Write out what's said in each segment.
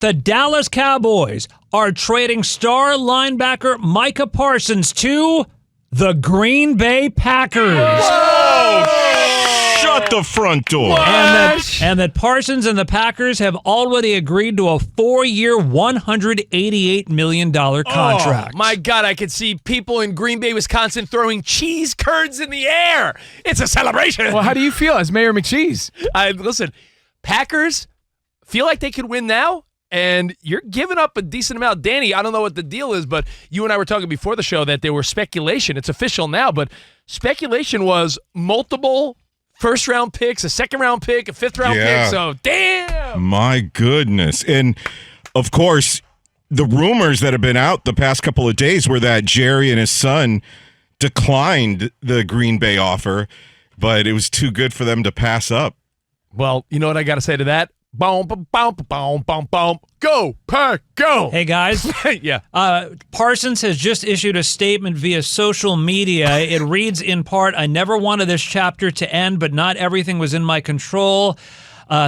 The Dallas Cowboys are trading star linebacker Micah Parsons to the Green Bay Packers. Whoa! Shut the front door. And that Parsons and the Packers have already agreed to a 4-year, $188 million contract. Oh, my God, I could see people in Green Bay, Wisconsin throwing cheese curds in the air. It's a celebration. Well, how do you feel as Mayor McCheese? Listen, Packers feel like they could win now. And you're giving up a decent amount. Danny, I don't know what the deal is, but you and I were talking before the show that there were speculation. It's official now, but speculation was multiple first-round picks, a second-round pick, a fifth-round pick. So, damn. My goodness. And, of course, the rumors that have been out the past couple of days were that Jerry and his son declined the Green Bay offer, but it was too good for them to pass up. Well, you know what I got to say to that? Boom, boom, boom, boom, boom, boom. Go, Pack, go. Hey, guys. Yeah. Parsons has just issued a statement via social media. It reads in part, I never wanted this chapter to end, but not everything was in my control.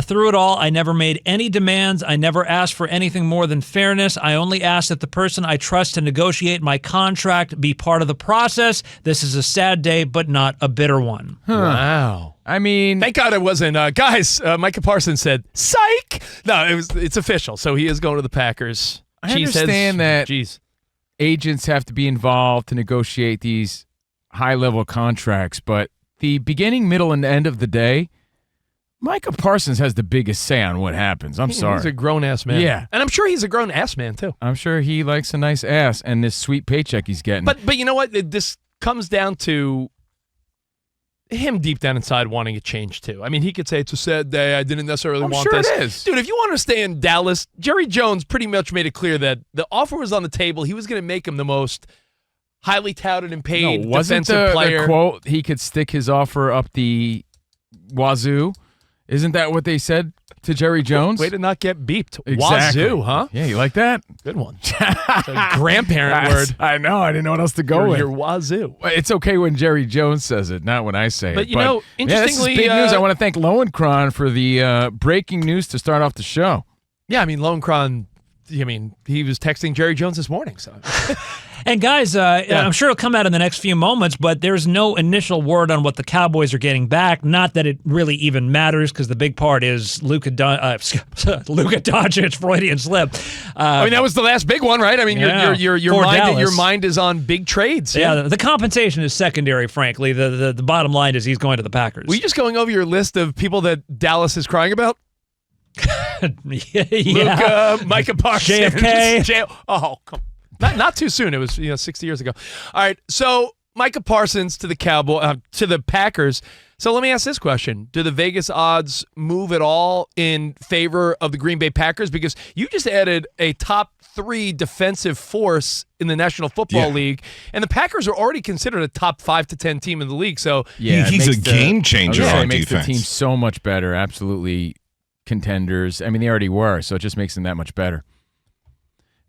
Through it all, I never made any demands. I never asked for anything more than fairness. I only asked that the person I trust to negotiate my contract be part of the process. This is a sad day, but not a bitter one. Huh. Wow. I mean, thank God it wasn't. Guys, Micah Parsons said, psych. No, it's official. So he is going to the Packers. I understand that agents have to be involved to negotiate these high-level contracts, but the beginning, middle, and end of the day, Micah Parsons has the biggest say on what happens. I'm sorry. He's a grown-ass man. Yeah. And I'm sure he's a grown-ass man, too. I'm sure he likes a nice ass and this sweet paycheck he's getting. But you know what? This comes down to him deep down inside wanting a change, too. I mean, he could say, it's a sad day. I didn't necessarily want this. It is. Dude, if you want to stay in Dallas, Jerry Jones pretty much made it clear that the offer was on the table. He was going to make him the most highly touted and paid defensive player. The quote, he could stick his offer up the wazoo? Isn't that what they said to Jerry Jones? Way to not get beeped. Exactly. Wazoo, huh? Yeah, you like that? Good one. It's a grandparent word. I know. I didn't know what else to go with. Your wazoo. It's okay when Jerry Jones says it, not when I say it. But, you know, interestingly... this is big news. I want to thank Lowenkron for the breaking news to start off the show. Yeah, I mean, Lowenkron, he was texting Jerry Jones this morning, so... And guys, I'm sure it'll come out in the next few moments, but there's no initial word on what the Cowboys are getting back. Not that it really even matters, because the big part is Luka Doncic, Freudian slip. I mean, that was the last big one, right? I mean, your mind is on big trades. Yeah, the compensation is secondary, frankly. The bottom line is he's going to the Packers. Were you just going over your list of people that Dallas is crying about? Yeah. Luka, Micah Parsons, JFK. Oh, come on. Not too soon. It was 60 years ago. All right, so Micah Parsons to the to the Packers. So let me ask this question: do the Vegas odds move at all in favor of the Green Bay Packers? Because you just added a top 3 defensive force in the National Football League, and the Packers are already considered a top 5 to 10 team in the league. So he's a game changer on it makes defense. The team so much better. Absolutely contenders. I mean, they already were, so it just makes them that much better.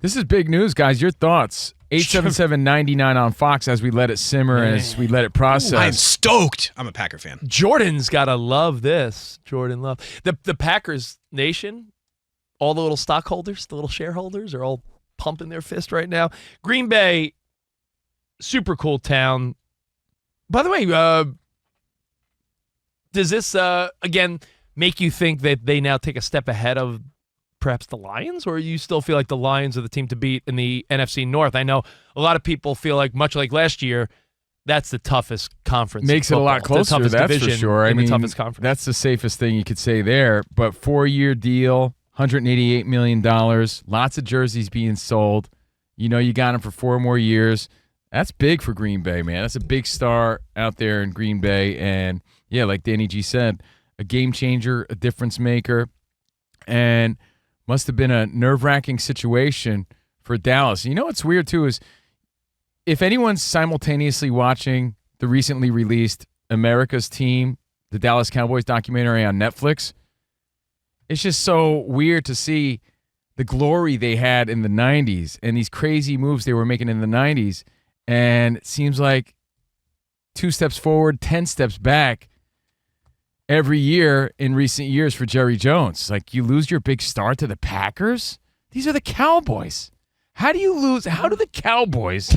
This is big news, guys. Your thoughts. 877-99 on Fox as we let it simmer, as we let it process. I'm stoked. I'm a Packer fan. Jordan's got to love this. Jordan love. The Packers Nation, all the little stockholders, the little shareholders are all pumping their fist right now. Green Bay, super cool town. By the way, does this, again, make you think that they now take a step ahead of perhaps the Lions, or you still feel like the Lions are the team to beat in the NFC North? I know a lot of people feel like, much like last year, that's the toughest conference. Makes it a lot closer, that's for sure. The toughest conference. That's the safest thing you could say there. But 4-year deal, $188 million, lots of jerseys being sold. You know you got them for 4 more years. That's big for Green Bay, man. That's a big star out there in Green Bay. And, yeah, like Danny G said, a game changer, a difference maker, and must have been a nerve-wracking situation for Dallas. You know what's weird, too, is if anyone's simultaneously watching the recently released America's Team, the Dallas Cowboys documentary on Netflix, it's just so weird to see the glory they had in the 90s and these crazy moves they were making in the 90s. And it seems like 2 steps forward, 10 steps back every year in recent years for Jerry Jones. Like, you lose your big star to the Packers? These are the Cowboys. How do you lose? How do the Cowboys,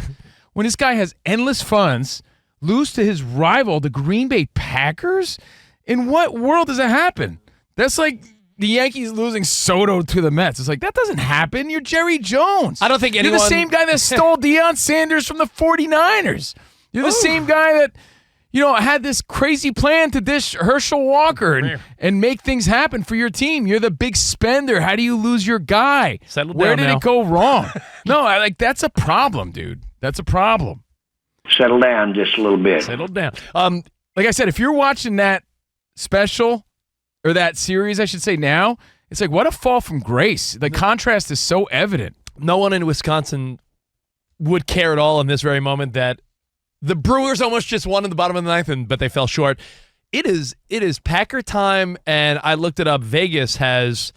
when this guy has endless funds, lose to his rival, the Green Bay Packers? In what world does that happen? That's like the Yankees losing Soto to the Mets. It's like, that doesn't happen. You're Jerry Jones. I don't think anyone... You're the same guy that stole Deion Sanders from the 49ers. You're the same guy that, had this crazy plan to dish Herschel Walker and make things happen for your team. You're the big spender. How do you lose your guy? Settle down Where did now. it go wrong? No, that's a problem, dude. That's a problem. Settle down just a little bit. Settle down. Like I said, if you're watching that special or that series, I should say now, it's like, what a fall from grace. The contrast is so evident. No one in Wisconsin would care at all in this very moment that the Brewers almost just won in the bottom of the ninth, but they fell short. It is Packer time, and I looked it up. Vegas has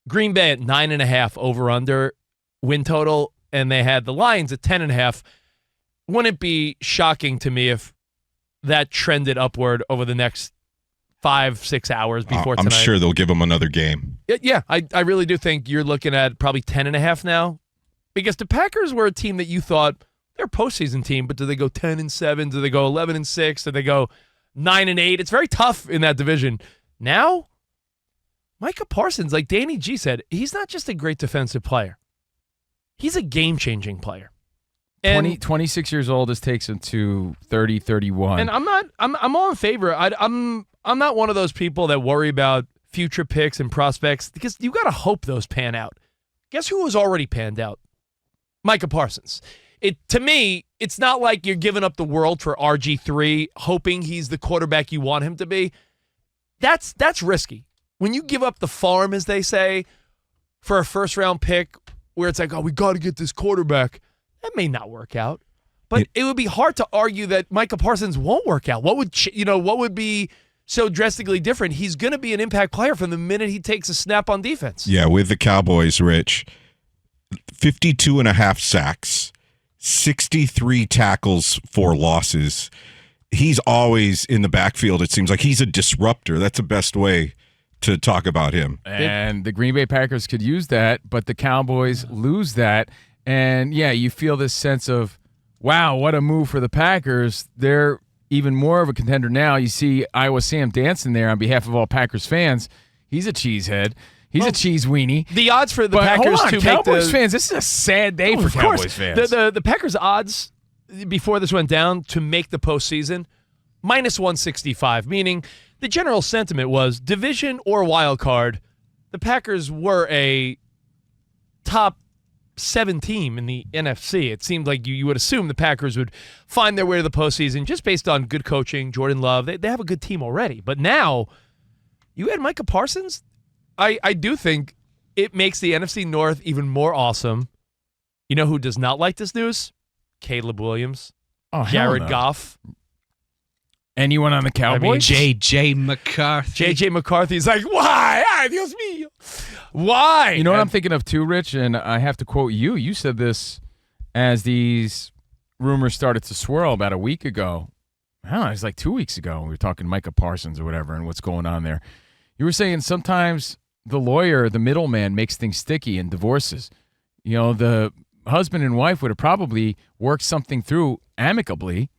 Green Bay at 9.5 over/under win total, and they had the Lions at 10.5. Wouldn't it be shocking to me if that trended upward over the next 5-6 hours before tonight? I'm sure they'll give them another game. Yeah, I really do think you're looking at probably 10.5 now, because the Packers were a team that you thought they're a postseason team, but do they go 10-7? Do they go 11-6? Do they go 9-8? It's very tough in that division. Now, Micah Parsons, like Danny G said, he's not just a great defensive player. He's a game-changing player. And 26 years old. This takes him to 30, 31. And I'm all in favor. I'm not one of those people that worry about future picks and prospects, because you got to hope those pan out. Guess who has already panned out? Micah Parsons. To me, it's not like you're giving up the world for RG3, hoping he's the quarterback you want him to be. That's risky. When you give up the farm, as they say, for a first-round pick, where it's like, oh, we got to get this quarterback, that may not work out. But it would be hard to argue that Micah Parsons won't work out. What would be so drastically different? He's going to be an impact player from the minute he takes a snap on defense. Yeah, with the Cowboys, Rich, 52.5 sacks, 63 tackles for losses. He's always in the backfield. It seems like he's a disruptor. That's the best way to talk about him. And the Green Bay Packers could use that, but the Cowboys lose that. And, yeah, you feel this sense of, wow, what a move for the Packers. They're even more of a contender now. You see Iowa Sam dancing there on behalf of all Packers fans. He's a cheesehead. He's a cheese weenie. The odds for the But Packers hold on, to Cowboys make the fans, this is a sad day for of Cowboys course. fans. The Packers' odds before this went down to make the postseason, -165, meaning the general sentiment was division or wild card. The Packers were a top 7 team in the NFC. It seemed like you would assume the Packers would find their way to the postseason just based on good coaching, Jordan Love. They have a good team already. But now, you had Micah Parsons. I do think it makes the NFC North even more awesome. You know who does not like this news? Caleb Williams. Oh, hell Jared no. Goff. Anyone on the Cowboys? J.J. McCarthy. J.J. McCarthy's like, why? Ay, Dios mío. Why? You know what I'm thinking of too, Rich? And I have to quote you. You said this as these rumors started to swirl about a week ago. I don't know, it was like 2 weeks ago. We were talking Micah Parsons or whatever and what's going on there. You were saying sometimes the lawyer, the middleman, makes things sticky in divorces. You know, the husband and wife would have probably worked something through amicably,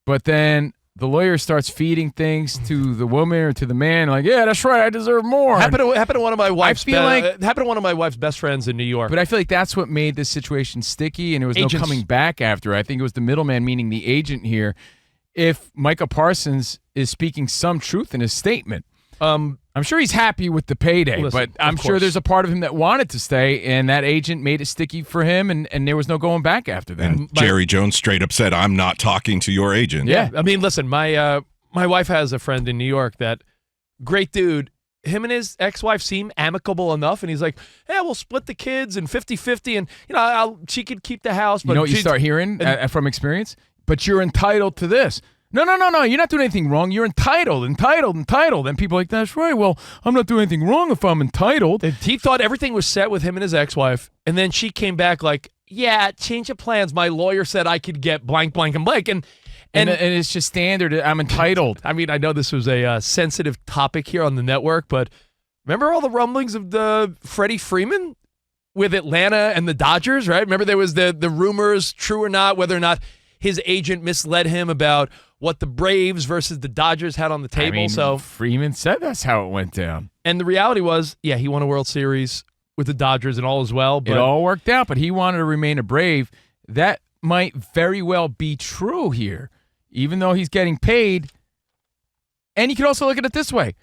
but then the lawyer starts feeding things to the woman or to the man, like, yeah, that's right, I deserve more. Happened to one of my wife's happened to one of my wife's best friends in New York. But I feel like that's what made this situation sticky, and there was Agents. no coming back after. I think it was the middleman, meaning the agent here. If Micah Parsons is speaking some truth in his statement, I'm sure he's happy with the payday, Listen, but I'm of sure course. there's a part of him that wanted to stay, and that agent made it sticky for him, and there was no going back after that. And Jerry Jones straight up said, I'm not talking to your agent. Yeah. I mean, listen, my wife has a friend in New York that great dude. Him and his ex-wife seem amicable enough, and he's like, "Yeah, we'll split the kids and 50-50, and she could keep the house." But You know what you start hearing from experience? But you're entitled to this. No. You're not doing anything wrong. You're entitled. And people are like, that's right. Well, I'm not doing anything wrong if I'm entitled. He thought everything was set with him and his ex-wife, and then she came back like, "Yeah, change of plans. My lawyer said I could get blank, blank, and blank." And it's just standard. I'm entitled. I mean, I know this was a sensitive topic here on the network, but remember all the rumblings of the Freddie Freeman with Atlanta and the Dodgers, right? Remember there was the rumors, true or not, whether or not his agent misled him about what the Braves versus the Dodgers had on the table. I mean, so Freeman said that's how it went down. And the reality was, yeah, he won a World Series with the Dodgers and all as well. But it all worked out, but he wanted to remain a Brave. That might very well be true here, even though he's getting paid. And you could also look at it this way.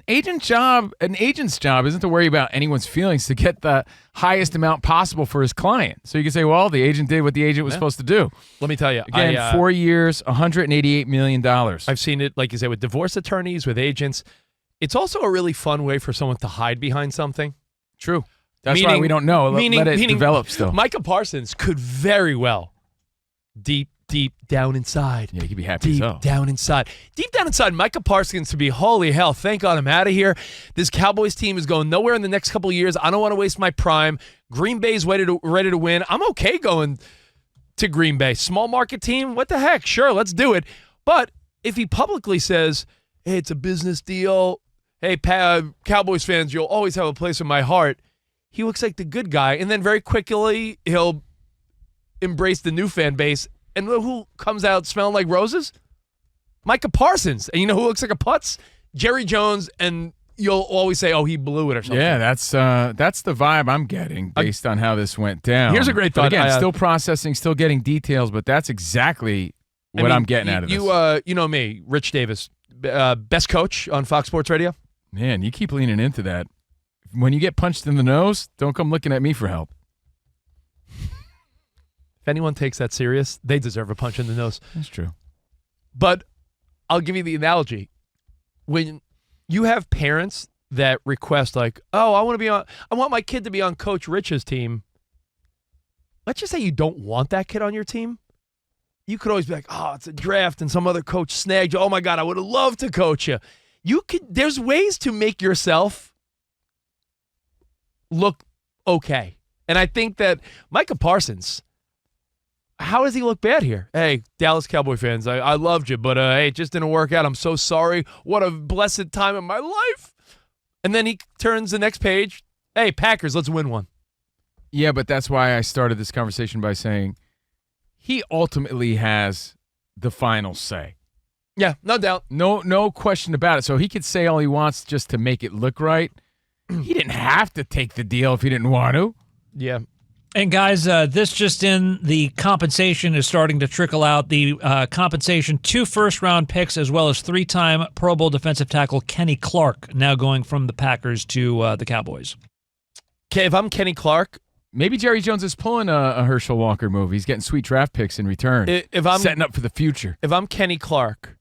An agent's job isn't to worry about anyone's feelings, to get the highest amount possible for his client. So you can say, well, the agent did what the agent was supposed to do. Let me tell you. Again, 4 years, $188 million. I've seen it, like you said, with divorce attorneys, with agents. It's also a really fun way for someone to hide behind something. True. That's why we don't know. Let it develop still. Micah Parsons could very well, deep down inside. Yeah, he could be happy as hell. Deep down inside, Micah Parsons to be, holy hell, thank God I'm out of here. This Cowboys team is going nowhere in the next couple of years. I don't want to waste my prime. Green Bay's ready to win. I'm okay going to Green Bay. Small market team, what the heck? Sure, let's do it. But if he publicly says, hey, it's a business deal. Hey, Cowboys fans, you'll always have a place in my heart. He looks like the good guy. And then very quickly, he'll embrace the new fan base. And who comes out smelling like roses? Micah Parsons. And you know who looks like a putz? Jerry Jones, and you'll always say, oh, he blew it or something. Yeah, that's the vibe I'm getting based on how this went down. Here's a great thought. But again, still processing, still getting details, but that's exactly what I'm getting out of this. You know me, Rich Davis, best coach on Fox Sports Radio. Man, you keep leaning into that. When you get punched in the nose, don't come looking at me for help. If anyone takes that serious, they deserve a punch in the nose. That's true. But I'll give you the analogy. When you have parents that request, like, oh, I want my kid to be on Coach Rich's team. Let's just say you don't want that kid on your team. You could always be like, oh, it's a draft and some other coach snagged you. Oh my God, I would have loved to coach you. There's ways to make yourself look okay. And I think that Micah Parsons, how does he look bad here? Hey, Dallas Cowboy fans, I loved you, but hey, it just didn't work out. I'm so sorry. What a blessed time in my life. And then he turns the next page. Hey, Packers, let's win one. Yeah, but that's why I started this conversation by saying he ultimately has the final say. Yeah, no doubt. No question about it. So he could say all he wants just to make it look right. He didn't have to take the deal if he didn't want to. Yeah. And guys, this just in, the compensation is starting to trickle out. The compensation, 2 first-round picks, as well as 3-time Pro Bowl defensive tackle Kenny Clark, now going from the Packers to the Cowboys. Okay, if I'm Kenny Clark, maybe Jerry Jones is pulling a Herschel Walker move. He's getting sweet draft picks in return. If I'm setting up for the future. If I'm Kenny Clark,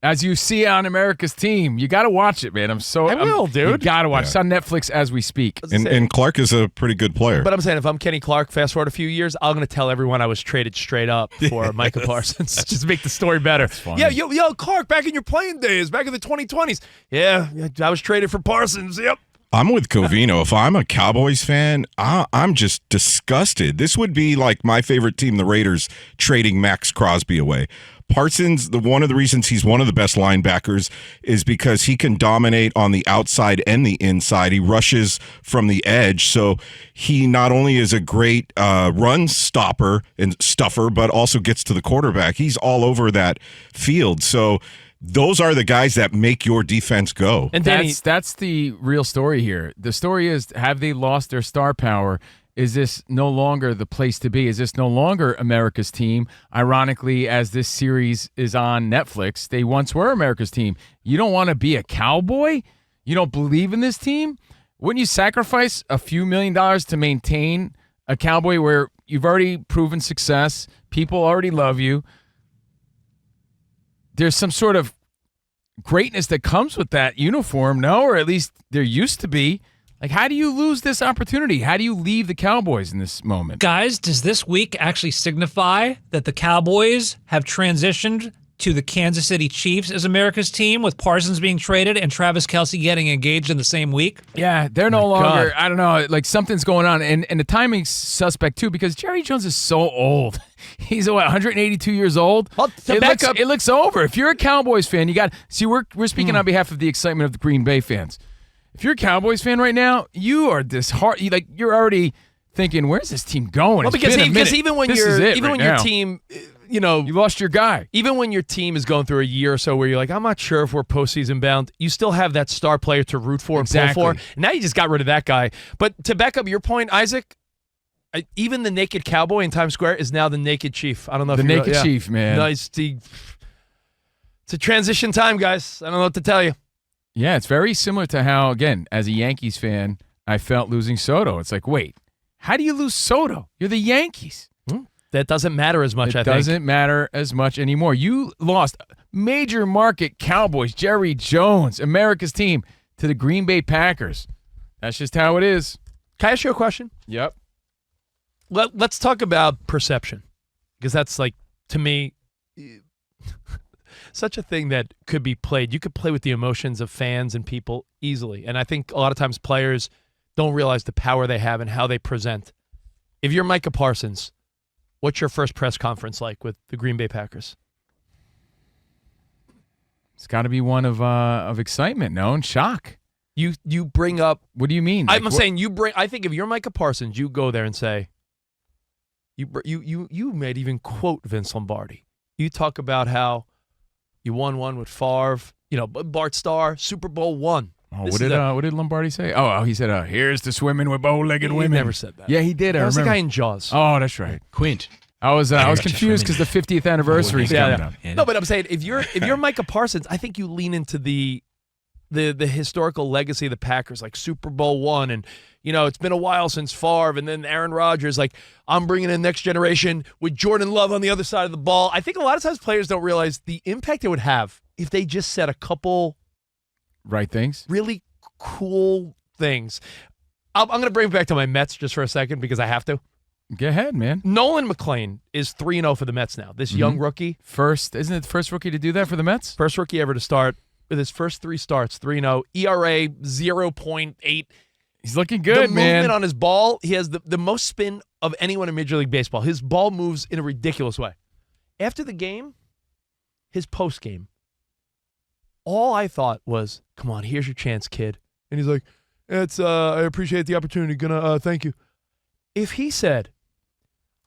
as you see on America's Team, you got to watch it, man. I will, dude. You got to watch. It's on Netflix as we speak. And Clark is a pretty good player. But I'm saying if I'm Kenny Clark, fast forward a few years, I'm going to tell everyone I was traded straight up for Micah Parsons. Just make the story better. Yeah, yo, Clark, back in your playing days, back in the 2020s. Yeah, I was traded for Parsons. Yep. I'm with Covino. If I'm a Cowboys fan, I'm just disgusted. This would be like my favorite team, the Raiders, trading Max Crosby away. Parsons, one of the reasons he's one of the best linebackers is because he can dominate on the outside and the inside. He rushes from the edge, so he not only is a great run stopper and stuffer, but also gets to the quarterback. He's all over that field. So those are the guys that make your defense go. And that's the real story here. The story is, have they lost their star power? Is this no longer the place to be? Is this no longer America's team? Ironically, as this series is on Netflix, they once were America's team. You don't want to be a Cowboy? You don't believe in this team? Wouldn't you sacrifice a few $1 million to maintain a Cowboy where you've already proven success, people already love you? There's some sort of greatness that comes with that uniform, no? Or at least there used to be. Like, how do you lose this opportunity? How do you leave the Cowboys in this moment? Guys, does this week actually signify that the Cowboys have transitioned to the Kansas City Chiefs as America's team, with Parsons being traded and Travis Kelce getting engaged in the same week? Yeah, they're no longer, I don't know, like something's going on. And the timing's suspect, too, because Jerry Jones is so old. He's, 182 years old? Well, it looks over. If you're a Cowboys fan, you got, see, we're speaking on behalf of the excitement of the Green Bay fans. If you're a Cowboys fan right now, you are disheartened. You're already thinking, where's this team going? Well, It's been a minute. because even when This is it right your now. team, You lost your guy. even when your team is going through a year or so where you're like, I'm not sure if we're postseason bound, you still have that star player to root for and Exactly. pull for. And now you just got rid of that guy. But to back up your point, Isaac, even the naked cowboy in Times Square is now the naked chief. I don't know if The you know- naked yeah. chief, man. Nice. It's a transition time, guys. I don't know what to tell you. Yeah, it's very similar to how, again, as a Yankees fan, I felt losing Soto. It's like, wait, how do you lose Soto? You're the Yankees. That doesn't matter as much, I It think. doesn't matter as much anymore. You lost major market Cowboys, Jerry Jones, America's team, to the Green Bay Packers. That's just how it is. Can I ask you a question? Yep. Let's talk about perception, because that's, like, to me, such a thing that could be played. You could play with the emotions of fans and people easily. And I think a lot of times players don't realize the power they have and how they present. If you're Micah Parsons, what's your first press conference like with the Green Bay Packers? It's got to be one of excitement, no, and shock. You bring up. What do you mean? I'm Like, saying you bring. I think if you're Micah Parsons, you go there and say. You might even quote Vince Lombardi. You talk about how you won one with Favre. Bart Starr, Super Bowl one. Oh, This what is did he Lombardi say? Oh, he said, "Here's to swimming with bow-legged He women." never said that. Yeah, he did. I That was the remember. guy in Jaws. Oh, that's right. Quint. I was Here's to confused because the swimming. 50th anniversary is Yeah, coming up. No, but I'm saying if you're Micah Parsons, I think you lean into the historical legacy of the Packers, like Super Bowl one, and it's been a while since Favre, and then Aaron Rodgers. Like, I'm bringing in next generation with Jordan Love on the other side of the ball. I think a lot of times players don't realize the impact it would have if they just said a couple Right things. really cool things. I'm going to bring it back to my Mets just for a second because I have to. Go ahead, man. Nolan McClain is 3-0 for the Mets now. This young rookie. Isn't it the first rookie to do that for the Mets? First rookie ever to start with his first 3 starts, 3-0, ERA 0.8. He's looking good, the man. movement on his ball, he has the most spin of anyone in Major League Baseball. His ball moves in a ridiculous way. After the game, his post game, all I thought was, "Come on, here's your chance, kid." And he's like, I appreciate the opportunity. Thank you. If he said,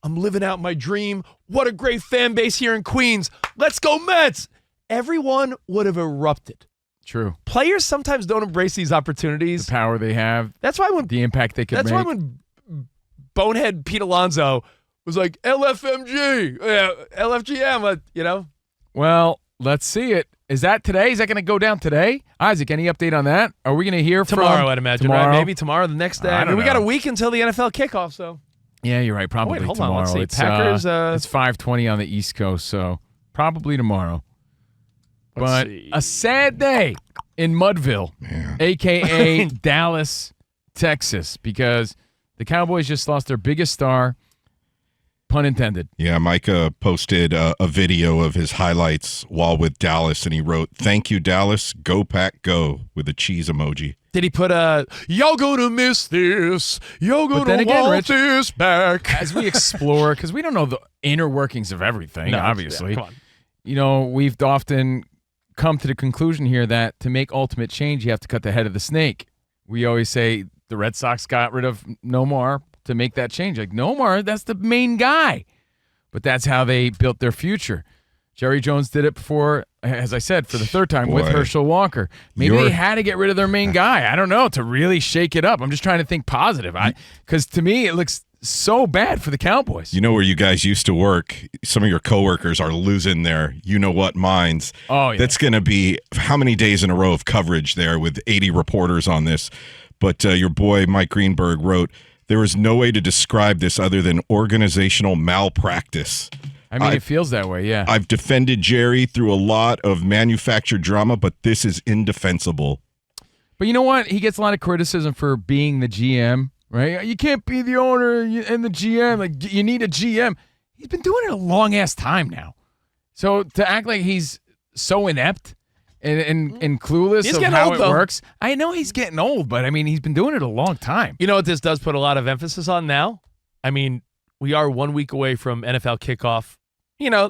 "I'm living out my dream. What a great fan base here in Queens. Let's go Mets," everyone would have erupted. True. Players sometimes don't embrace these opportunities. The power they have, That's why when the impact they could That's make. why when bonehead Pete Alonso was like, LFMG, LFGM, Well, let's see it. Is that today? Is that going to go down today? Isaac, any update on that? Are we going to hear tomorrow, from I'd imagine, tomorrow? right? Maybe tomorrow, the next day. I don't we got know. a week until the NFL kickoff, so. Yeah, you're right. Probably hold on, tomorrow. let's see. It's, Packers, it's 5:20 on the East Coast, so probably tomorrow. Let's But see. a sad day in Mudville, a.k.a. Dallas, Texas, because the Cowboys just lost their biggest star, pun intended. Yeah, Micah posted a video of his highlights while with Dallas, and he wrote, "Thank you, Dallas. Go Pack, go," with a cheese emoji. Did he put y'all gonna miss this. Y'all But gonna then again, want Rich, this back. As we explore, because we don't know the inner workings of everything, obviously. Yeah, come on. We've often come to the conclusion here that to make ultimate change, you have to cut the head of the snake. We always say the Red Sox got rid of Nomar to make that change. Like, Nomar, that's the main guy. But that's how they built their future. Jerry Jones did it before, as I said, for the third time with Boy. Herschel Walker. Maybe they had to get rid of their main guy. I don't know, to really shake it up. I'm just trying to think positive. Because to me, it looks so bad for the Cowboys. You know where you guys used to work? Some of your coworkers are losing their you-know-what minds. Oh, yeah. That's going to be how many days in a row of coverage there with 80 reporters on this. But your boy Mike Greenberg wrote, "There is no way to describe this other than organizational malpractice." I mean, it feels that way, yeah. I've defended Jerry through a lot of manufactured drama, but this is indefensible. But you know what? He gets a lot of criticism for being the GM, right? You can't be the owner and the GM. Like, you need a GM. He's been doing it a long-ass time now. So to act like he's so inept and clueless He's of getting how old, it though. works, I know he's getting old, but, I mean, he's been doing it a long time. You know what this does put a lot of emphasis on now? I mean, we are 1 week away from NFL kickoff.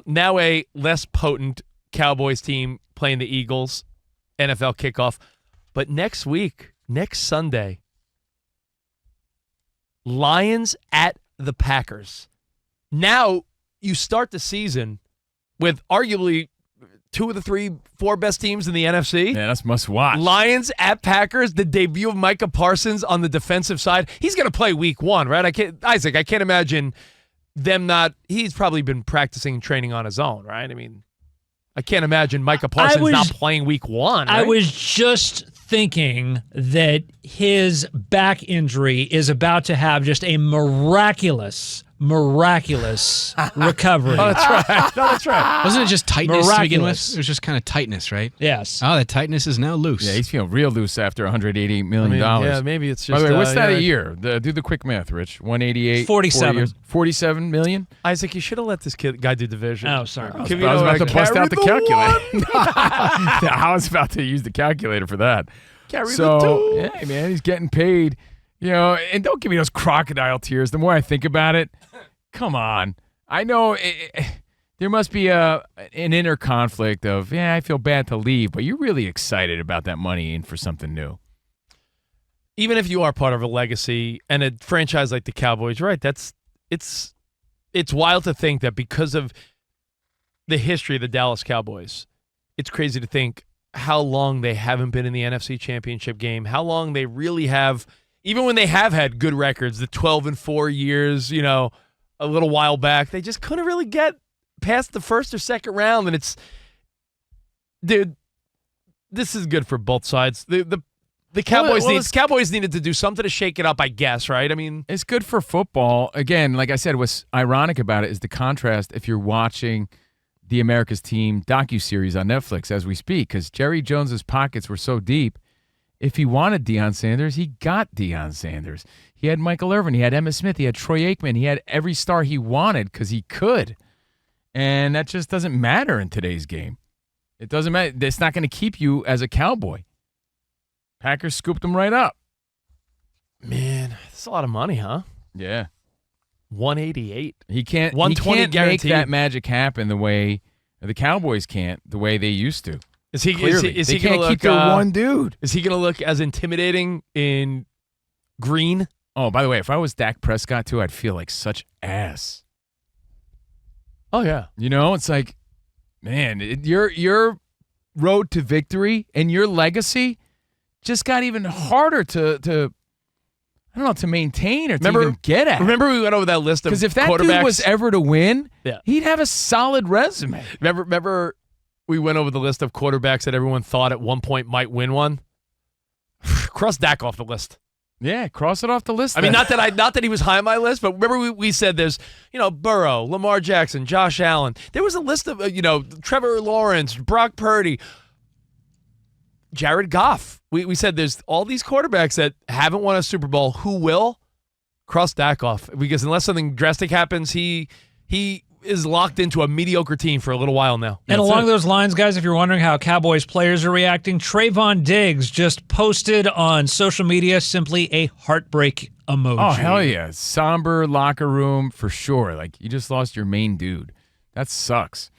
Now a less potent Cowboys team playing the Eagles, NFL kickoff. But next week, next Sunday, Lions at the Packers. Now you start the season with arguably 2 of the 4 best teams in the NFC. Yeah, that's must watch. Lions at Packers, the debut of Micah Parsons on the defensive side. He's going to play week 1, right? I can't imagine them not. He's probably been practicing and training on his own, right? I mean, I can't imagine Micah Parsons not playing week 1. Right? I was just thinking that his back injury is about to have just a miraculous recovery. Oh, that's right. No, that's right. Wasn't it just tightness to begin with? Miraculous. It was just kind of tightness, right? Yes. Oh, that tightness is now loose. Yeah, he's feeling real loose after $188 million. Yeah, maybe it's just. By the way, what's that a year? Do the quick math, Rich. 188. 47. 47 million? Isaac, you should have let this guy do division. Oh, sorry. I was about to bust out the calculator. I was about to use the calculator for that. Carry the 2. Yeah, man, he's getting paid. And don't give me those crocodile tears. The more I think about it, come on. I know there must be an inner conflict of, I feel bad to leave, but you're really excited about that money in for something new. Even if you are part of a legacy and a franchise like the Cowboys, right? It's wild to think that because of the history of the Dallas Cowboys, it's crazy to think how long they haven't been in the NFC Championship game, how long they really have, even when they have had good records, the 12-4 years, a little while back, they just couldn't really get past the first or second round. And dude, this is good for both sides. The Cowboys needed to do something to shake it up, I guess, right? I mean, it's good for football. Again, like I said, what's ironic about it is the contrast if you're watching the America's Team docuseries on Netflix as we speak, because Jerry Jones's pockets were so deep. If he wanted Deion Sanders, he got Deion Sanders. He had Michael Irvin. He had Emmitt Smith. He had Troy Aikman. He had every star he wanted because he could. And that just doesn't matter in today's game. It doesn't matter. It's not going to keep you as a Cowboy. Packers scooped him right up. man, that's a lot of money, huh? Yeah. 188. He can't 120 make guaranteed. that magic happen the way the Cowboys can't, the way they used to. Is he Clearly. is They he going to can't look keep their one dude. Is he going to look as intimidating in green? Oh, by the way, if I was Dak Prescott too, I'd feel like such ass. Oh yeah. You know, it's like, man, your road to victory and your legacy just got even harder to I don't know, to maintain or to even get at. Remember we went over that list of because if that quarterbacks? dude was ever to win, Yeah. he'd have a solid resume. Remember we went over the list of quarterbacks that everyone thought at one point might win one? Cross Dak off the list. Yeah, cross it off the list. I mean, not that he was high on my list, but remember we said there's, Burrow, Lamar Jackson, Josh Allen. There was a list of, Trevor Lawrence, Brock Purdy, Jared Goff. We said there's all these quarterbacks that haven't won a Super Bowl. Who will? Cross Dak off. Because unless something drastic happens, he is locked into a mediocre team for a little while now. And along those lines, guys, if you're wondering how Cowboys players are reacting, Trayvon Diggs just posted on social media simply a heartbreak emoji. Oh, hell yeah. Somber locker room for sure. Like, you just lost your main dude. That sucks.